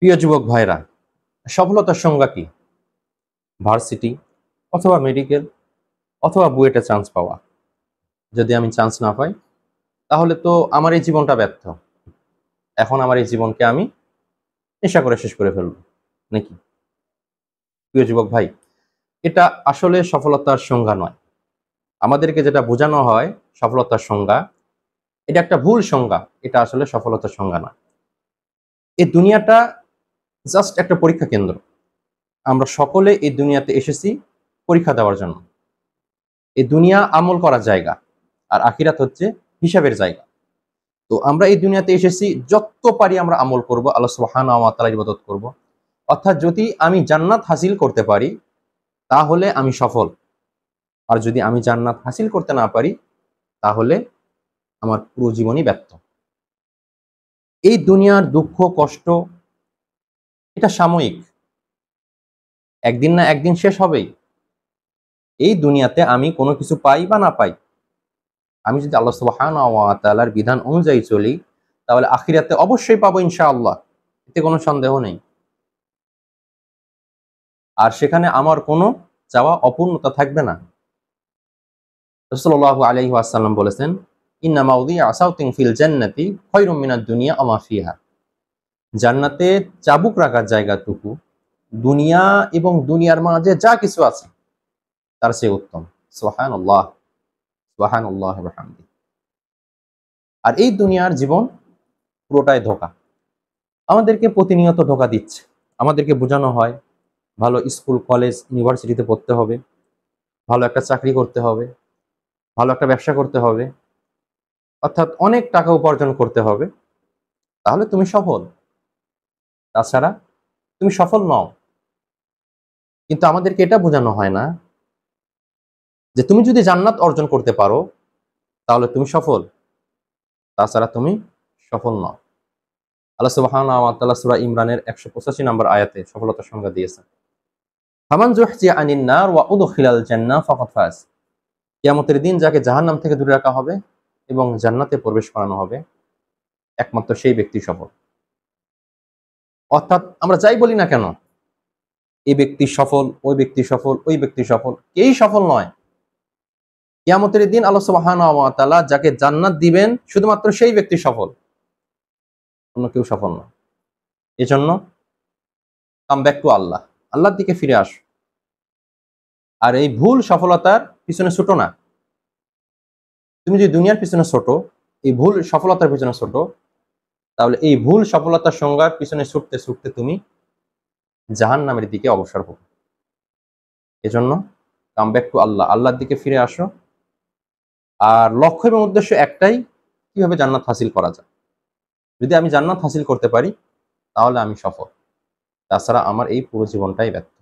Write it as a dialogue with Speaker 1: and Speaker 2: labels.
Speaker 1: প্রিয় যুবক ভাইরা, সফলতার সংজ্ঞা কি? ভার্সিটি অথবা মেডিকেল অথবা বুয়েটে চান্স পাওয়া। যদি আমি চান্স না পাই তাহলে তো আমার এই জীবনটা ব্যর্থ। এখন আমার এই জীবনকে আমি নেশা করে শেষ করে ফেলবো নাকি? প্রিয় যুবক ভাই, এটা আসলে সফলতার সংজ্ঞা নয়। আমাদেরকে যেটা বোঝানো হয় সফলতার সংজ্ঞা, এটা একটা ভুল সংজ্ঞা। এটা আসলে সফলতার সংজ্ঞা না। এই দুনিয়াটা জাস্ট একটা পরীক্ষা কেন্দ্র। আমরা সকলে এই দুনিয়াতে এসেছি পরীক্ষা দেওয়ার জন্য। এই দুনিয়া আমল করার জায়গা, আর আখিরাত হচ্ছে হিসাবের জায়গা। তো আমরা এই দুনিয়াতে এসেছি যত পারি আমরা আমল করব, আল্লাহ সুবহানাহু ওয়া তাআলার ইবাদত করব। অর্থাৎ যদি আমি জান্নাত হাসিল করতে পারি তাহলে আমি সফল, আর যদি আমি জান্নাত হাসিল করতে না পারি তাহলে আমার পুরো জীবনই ব্যর্থ। এই দুনিয়ার দুঃখ কষ্ট এটা সাময়িক, একদিন না একদিন শেষ হবেই। এই দুনিয়াতে আমি কোনো কিছু পাই বা না পাই, আমি যদি আল্লাহ সুবহানাহু ওয়া তাআলার বিধান অনুযায়ী চলি তাহলে আখিরাতে অবশ্যই পাবো ইনশাআল্লাহ, এতে কোনো সন্দেহ নেই। আর সেখানে আমার কোনো চাওয়া অপূর্ণতা থাকবে না। রাসূলুল্লাহ আলাইহি ওয়াসাল্লাম বলেছেন, ইন্না মাউদিআ সাওতিন ফিল জান্নাতি খায়রুম মিনাদ দুনিয়া ওয়া মা ফিহা। জান্নাতে চাবুক রাখার জায়গাটুকু দুনিয়া এবং দুনিয়ার মাঝে যা কিছু আছে তার চেয়ে উত্তম। সুবহানাল্লাহ, সুবহানাল্লাহি ওয়া বিহামদিহি। আর এই দুনিয়ার জীবন পুরোটাই ধোঁকা। আমাদেরকে প্রতিনিয়ত ধোঁকা দিচ্ছে। আমাদেরকে বোঝানো হয় ভালো স্কুল কলেজ ইউনিভার্সিটিতে পড়তে হবে, ভালো একটা চাকরি করতে হবে, ভালো একটা ব্যবসা করতে হবে, অর্থাৎ অনেক টাকা উপার্জন করতে হবে, তাহলে তুমি সফল। তাছাড়া তুমি সফল নও। কিন্তু আমাদেরকে এটা বোঝানো হয় না যে তুমি যদি জান্নাত অর্জন করতে পারো তাহলে তুমি সফল, তাছাড়া তুমি সফল নও। আল্লাহ সুবহানাহু ওয়া তাআলা সূরা ইমরানের 185 নম্বর আয়াতে সফলতার সংজ্ঞা দিয়েছেন। ফামান যুহজিয়া আনিন নার ওয়া উদখিলাল জান্নাহ ফাকাদ ফাজ। কিয়ামতের দিন যাকে জাহান্নাম থেকে দূরে রাখা হবে এবং জান্নাতে প্রবেশ করানো হবে, একমাত্র সেই ব্যক্তি সফল। অর্থাৎ আমরা যাই বলি না কেন, এই ব্যক্তি সফল, ওই ব্যক্তি সফল, ওই ব্যক্তি সফল, কেউই সফল নয়। কিয়ামতের দিন আল্লাহ সুবহানাহু ওয়া তাআলা যাকে জান্নাত দিবেন শুধুমাত্র সেই ব্যক্তি সফল, অন্য কেউ সফল নয়। এজন্য কাম ব্যাক টু আল্লাহ, আল্লাহর দিকে ফিরে আসো। আর এই ভুল সফলতার পিছনে ছুটো না। তুমি যদি দুনিয়ার পিছনে ছোটো, এই ভুল সফলতার পিছনে ছোটো, তাহলে এই ভুল সফলতার সংজ্ঞার পিছনে ছুটতে ছুটতে তুমি জাহান্নামের দিকে অগ্রসর হবে। এজন্য কাম ব্যাক টু আল্লাহ, আল্লাহর দিকে ফিরে আসো। আর লক্ষ্য এবং উদ্দেশ্য একটাই, কিভাবে জান্নাত হাসিল করা যায়। যদি আমি জান্নাত হাসিল করতে পারি তাহলে আমি সফল, তাছাড়া আমার এই পুরো জীবনটাই ব্যর্থ।